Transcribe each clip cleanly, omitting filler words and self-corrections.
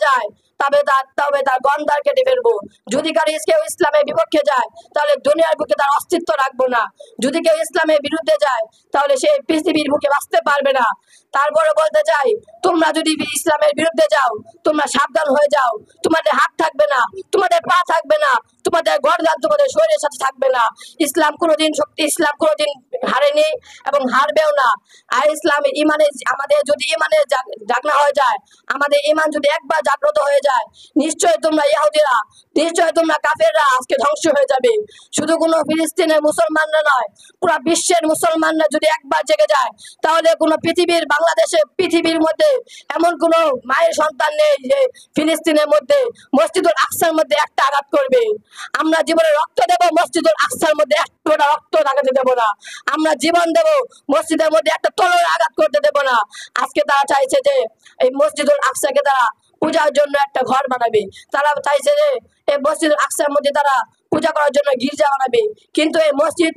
যায় তবে তার গন্ডার কেটে ফেলবো। যদি কেউ ইসলামের বিপক্ষে যায় তাহলে দুনিয়ার বুকে তার অস্তিত্ব রাখবো না। যদি কেউ ইসলামের বিরুদ্ধে যায় তাহলে সে পৃথিবীর বুকে বাঁচতে পারবে না। তারপরে বলতে চাই, তোমরা যদি ইসলামের বিরুদ্ধে যাও, তোমরা সাবধান হয়ে যাও। তোমাদের হাত থাকবে না, তোমাদের পা থাকবে না, তোমাদের গর্দান তোমাদের শরীরের সাথে থাকবে না। ইসলাম কোনোদিন হারেনি এবং হারবেও না। আর আমাদের যদি জাগনা হয়ে যায়, আমাদের ইমান যদি একবার জাগ্রত হয়ে যায়, নিশ্চয় তোমরা ইহুদিরা, নিশ্চয় তোমরা কাফেররা আজকে ধ্বংস হয়ে যাবে। শুধু কোনো ফিলিস্তিনের মুসলমানরা নয়, পুরো বিশ্বের মুসলমানরা যদি একবার জেগে যায়, তাহলে কোনো পৃথিবীর মধ্যে এমন কোনো মায়ের সন্তান নেই যে ফিলিস্তিনের মধ্যে মসজিদুল আকসার মধ্যে একটা আঘাত করবে। আমরা জীবনে রক্ত দেব, মসজিদুল আকসার মধ্যে একটা রক্ত লাগাতে দেব না। আমরা জীবন দেব, মসজিদের মধ্যে একটা তলোয়ার আঘাত করতে দেব না। আজকে তারা চাইছে যে এই মসজিদুল আকসাকে তারা পূজার জন্য একটা ঘর বানাবে। তারা চাইছে যে এই মসজিদুল আকসার মধ্যে তারা পূজা করার জন্য গির্জা বানাবে। কিন্তু এই মসজিদ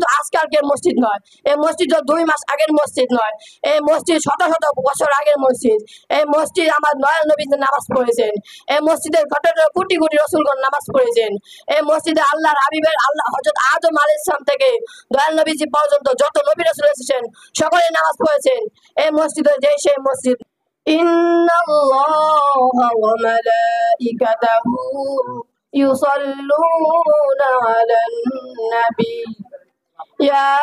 তো আজকালকের মসজিদ নয়, এই মসজিদ তো 2 মাস আগের মসজিদ নয়, এই মসজিদ শত শত বছর আগের মসজিদ। এই মসজিদ আমার দয়াল নবী নামাজ পড়েছেন, এই মসজিদের ঘটনা কোটি কোটি রাসূলগণ নামাজ পড়েছেন। এই মসজিদে আল্লাহর হাবিবের হযরত আদম আলাইহিস সালাম থেকে দয়াল নবীজি পর্যন্ত যত নবী রাসূল এসেছেন সকলে নামাজ পড়েছেন এই মসজিদে। সেই মসজিদ ইন্নাল্লাহা ওয়া মালাইকাতাহু يصلون على النبي يا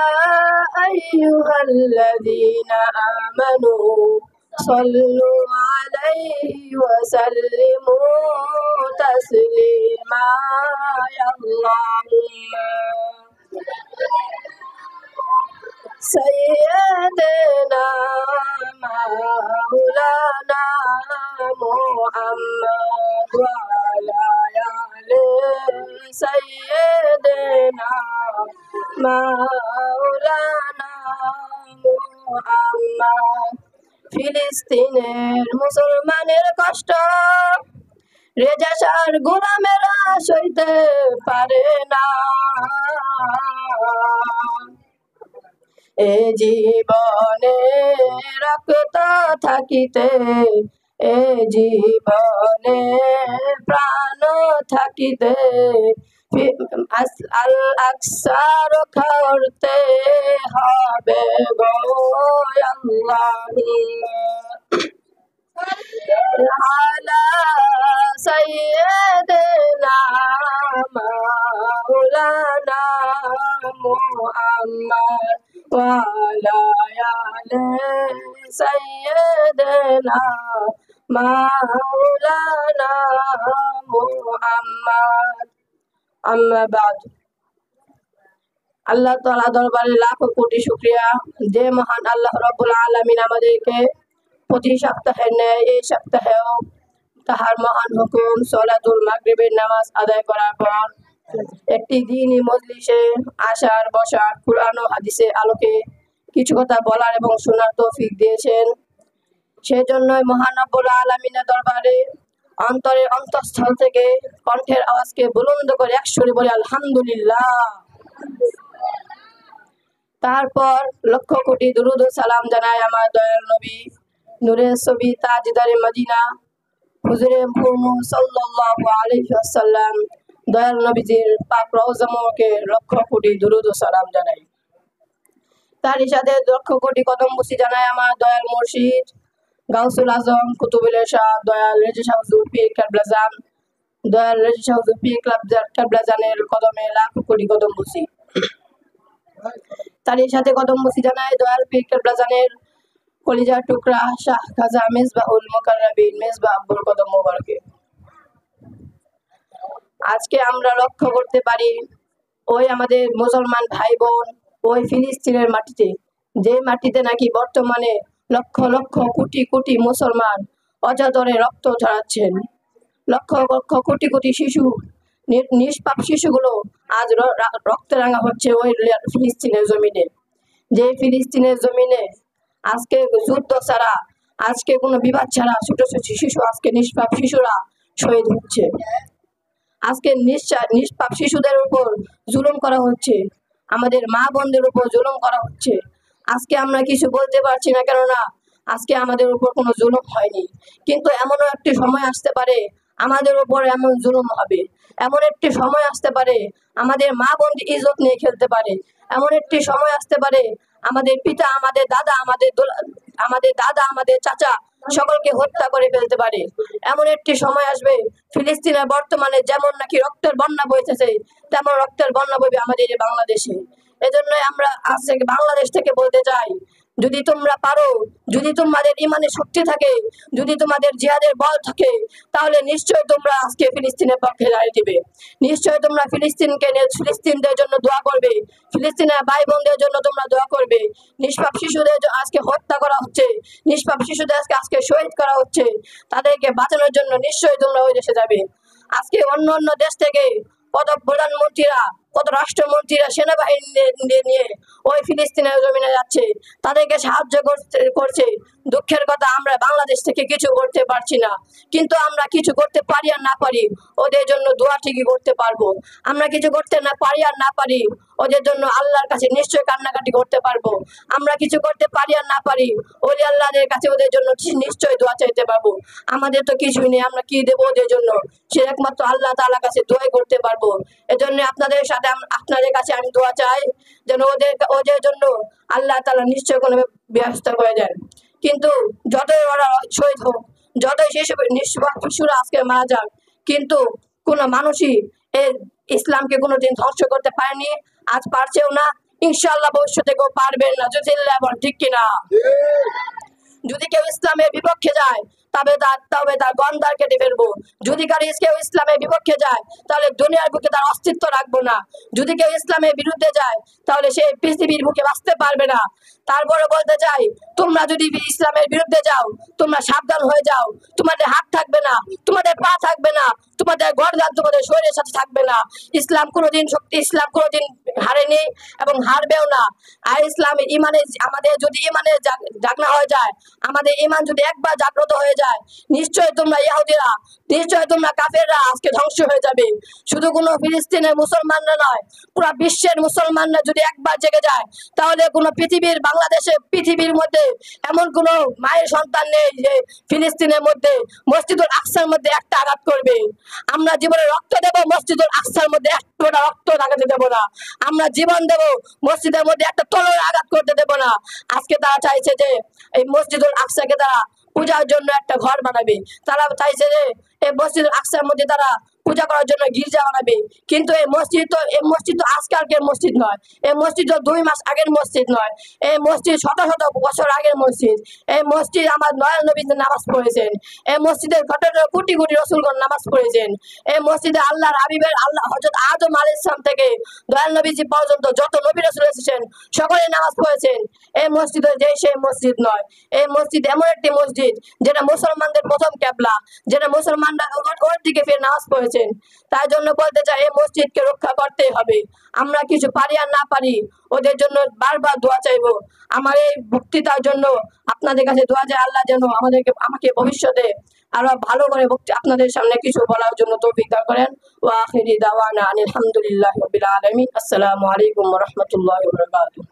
أيها الذين آمنوا صلوا عليه وسلموا تسليما يا اللهم سيدنا مولانا محمد وعلى سيدنا مولانا محمد। ফিলিস্তিনের মুসলমানের কষ্ট রেজা শাহর গোলামেরা সইতে পারে না। এ জীবনে রক্ত থাকিতে, এ জীবনে প্রাণ থাকিতে আল আকসা রক্ষা করতে হবে গো আল্লাহুম্মা আলা সাইয়্যিদিনা মাওলানা মুহাম্মদ ওয়া আলা আলি সাইয়্যিদিনা মাওলানা মুহাম্মদ। আম্মা বাদ। আল্লাহ তাআলা দরবারে লাখো কোটি শুকরিয়া, যে মহান আল্লাহ রাব্বুল আলামিন আমাদেরকে প্রতি সপ্তাহে ন্যায় এই সপ্তাহেও তাহার মহান হুকুম সালাতুল মাগরিবের নামাজ আদায় করার পর একটি দ্বীনি মজলিসে আসার বসার, কুরআন ও হাদিসের আলোকে কিছু কথা বলার এবং শোনার তৌফিক দিয়েছেন। সেজন্যই মহান রব্বুল আলামিনের দরবারে অন্তরের অন্তঃস্থল থেকে কণ্ঠের আওয়াজকে বুলন্দ করে একসুরে বলে আলহামদুলিল্লাহ। তারপর লক্ষ কোটি দুরুদ ও সালাম জানাই আমার দয়াল নবী নূরের ছবি তাজদারে মদিনা হুজুরে মুহাম্মদ সাল্লাল্লাহু আলাইহি ওয়াসাল্লাম দয়াল নবীজির পাক রওজা মোবারকে লক্ষ কোটি দুরুদ ও সালাম জানাই। তারই সাথে লক্ষ কোটি কদম বুসি জানাই আমার দয়াল মুর্শিদ গাউসুল আজম কুতুবুল ইরশাদ দয়াল রেজা শাহ হুজুর পীর কেবলা জান, দয়াল রেজা শাহ হুজুর পীর কেবলা জানের কদমে লাখ কোটি কদম বুসি। তারই সাথে কদম বুসি জানাই দয়াল পীর কেবলা জানের কলিজার টুকরা শাহ খাজা মিসবাহুল মুকাররাবিন মিসবাহ আব্বুল কদম মোবারকে। আজকে আমরা লক্ষ্য করতে পারি ওই আমাদের মুসলমান ভাই বোন ওই ফিলিস্তিনের মাটিতে, যে মাটিতে নাকি বর্তমানে লক্ষ লক্ষ কোটি কোটি মুসলমান অজাদরে রক্ত ঝরাচ্ছেন। লক্ষ লক্ষ কোটি কোটি শিশু, নিষ্পাপ শিশুগুলো আজ রক্তে রাঙা হচ্ছে ওই ফিলিস্তিনের জমিনে। যে ফিলিস্তিনের জমিনে আজকে যুদ্ধ ছাড়া, আজকে কোনো বিবাদ ছাড়া ছোট ছোট শিশু, আজকে নিষ্পাপ শিশুরা শহীদ হচ্ছে। আজকে নিষ্পাপ শিশুদের উপর জুলুম করা হচ্ছে, আমাদের মা বোনদের উপর জুলুম করা হচ্ছে। আজকে আমরা কিছু বলতে পারছি না, কেননা আজকে আমাদের উপর কোনো জুলুম হয়নি, কিন্তু এমনও একটি সময় আসতে পারে আমাদের উপর এমন জুলুম হবে। এমন একটি সময় আসতে পারে আমাদের মা বোন ইজ্জত নিয়ে খেলতে পারে। এমন একটি সময় আসতে পারে আমাদের পিতা, আমাদের দাদা, আমাদের চাচা সকলকে হত্যা করে ফেলতে পারে। এমন একটি সময় আসবে ফিলিস্তিনের বর্তমানে যেমন নাকি রক্তের বন্যা বইতেছে, তেমন রক্তের বন্যা বইবে আমাদের এই বাংলাদেশে। এজন্য আমরা আজ থেকে বাংলাদেশ থেকে বলতে চাই, যদি তোমরা পারো, যদি তোমাদের ইমানের শক্তি থাকে, যদি তোমাদের জিহাদের বল থাকে, তাহলে নিশ্চয় তোমরা আজকে ফিলিস্তিনের পক্ষে দাঁড়িয়ে দিবে। নিশ্চয় তোমরা ফিলিস্তিনদের জন্য দোয়া করবে, ফিলিস্তিনের ভাই বোনদের জন্য তোমরা দোয়া করবে। নিষ্পাপ শিশুদের আজকে হত্যা করা হচ্ছে, নিষ্পাপ শিশুদের আজকে শহীদ করা হচ্ছে, তাদেরকে বাঁচানোর জন্য নিশ্চয়ই তোমরা ওই দেশে যাবে। আজকে অন্য অন্য দেশ থেকে কত প্রধানমন্ত্রীরা, কত রাষ্ট্রমন্ত্রীরা সেনাবাহিনী নিয়ে ওই ফিলিস্তিনের জমিনে যাচ্ছে, তাদেরকে সাহায্য করছে। দুঃখের কথা, আমরা বাংলাদেশ থেকে কিছু করতে পারছি না, কিন্তু আমরা কিছু করতে পারি আর না পারি ওদের জন্য দোয়া ঠিকই করতে পারবো। আমরা কিছু করতে না পারি আর না পারি ওদের জন্য আল্লাহর কাছে নিশ্চয়ই কান্নাকাটি করতে পারবো। আমরা কিছু করতে পারি আর না পারি ওলি আল্লাহদের কাছে ওদের জন্য নিশ্চয়ই দোয়া চাইতে পারবো। আমাদের তো কিছুই নেই, আমরা কি দেবো ওদের জন্য? সে একমাত্র আল্লাহ তাআলার কাছে দোয়াই করতে পারবো। এজন্য আপনাদের কাছে আমি দোয়া চাই যেন ওদের জন্য আল্লাহ তাআলা নিশ্চয় কোনো ব্যবস্থা করে দেন। কিন্তু যতই ওরা শহীদ হোক, যতই সেসব নিষ্পাপ শিশুরা আজকে মারা যাক, কিন্তু কোনো মানুষই এই ইসলামকে কোনোদিন ধ্বংস করতে পারেনি, আজ পারছেও না, ইনশাআল্লাহ ভবিষ্যতে কেউ পারবেন না। যদি ঠিক কিনা? যদি কেউ ইসলামের বিপক্ষে যায় তবে তার গন্ডার কেটে ফেলবো। যদি কেউ ইসলামের বিপক্ষে যায় তাহলে দুনিয়ার বুকে তার অস্তিত্ব রাখবো না। যদি কেউ ইসলামের বিরুদ্ধে যায় তাহলে সে পৃথিবীর বুকে বাঁচতে পারবে না। তারপরে বলতে চাই, তোমরা যদি ইসলামের বিরুদ্ধে যাও, তোমরা সাবধান হয়ে যাও। তোমাদের হাত থাকবে না, তোমাদের পা থাকবে না, তোমাদের গর্দান তোমাদের শরীরের সাথে থাকবে না। ইসলাম কোনোদিন হারেনি এবং হারবেও না। আর আমাদের যদি ইমানের জাগনা হয়ে যায়, আমাদের ইমান যদি একবার জাগ্রত হয়ে যায়, নিশ্চয় তোমরা ইহুদিরা, নিশ্চয় তোমরা কাফেররা আজকে ধ্বংস হয়ে যাবে। শুধু কোনো ফিলিস্তিনের মুসলমানরা নয়, পুরো বিশ্বের মুসলমানরা যদি একবার জেগে যায়, তাহলে কোনো পৃথিবীর মধ্যে এমন কোনো মায়ের সন্তান নেই যে ফিলিস্তিনের মধ্যে মসজিদুল আকসার মধ্যে একটা আঘাত করবে। আমরা জীবনে রক্ত দেব, মসজিদুল আকসার মধ্যে এক ফোঁটা রক্ত লাগাতে দেব না। আমরা জীবন দেব, মসজিদের মধ্যে একটা তলোয়ার আঘাত করতে দেব না। আজকে তারা চাইছে যে এই মসজিদুল আকসাকে তারা পূজার জন্য একটা ঘর বানাবে। তারা চাইছে যে এই মসজিদুল আকসার মধ্যে তারা পূজা করার জন্য গির্জা বানাবে। কিন্তু এই মসজিদ তো আজকালকের মসজিদ নয়, এই মসজিদ তো 2 মাস আগের মসজিদ নয়, এই মসজিদ শত শত বছর আগের মসজিদ। এই মসজিদ আমার দয়াল নবী নামাজ পড়েছেন, এই মসজিদের ঘটনা কোটি কোটি রাসূলগণ নামাজ পড়েছেন। এই মসজিদে আল্লাহর হাবিবের হযরত আদম আলাইহিস সালাম থেকে দয়াল নবীজি পর্যন্ত যত নবী রাসূল এসেছেন সকলে নামাজ পড়েছেন। এই মসজিদ সেই মসজিদ নয়, এই মসজিদ এমন একটি মসজিদ যেটা মুসলমানদের প্রথম কিবলা, যেটা মুসলমানরা ওর দিকে ফিরে নামাজ পড়েছেন। তাই জন্য বলতে চাই, এই মসজিদকে রক্ষা করতেই হবে। আমরা কিছু পারি আর না পারি ওদের জন্য বারবার দোয়া চাইবো। আমার এই বক্তৃতার জন্য আপনাদের কাছে দোয়া চাই, আল্লাহ যেন আমাকে ভবিষ্যতে আরো ভালো করে আপনাদের সামনে কিছু বলার জন্য তৌফিক দান করেন। ওয়া আখিরি দাওয়ানা আলহামদুলিল্লাহি রাব্বিল আলামিন। আসসালামু আলাইকুম ওয়া রাহমাতুল্লাহি ওয়া বারাকাতুহু।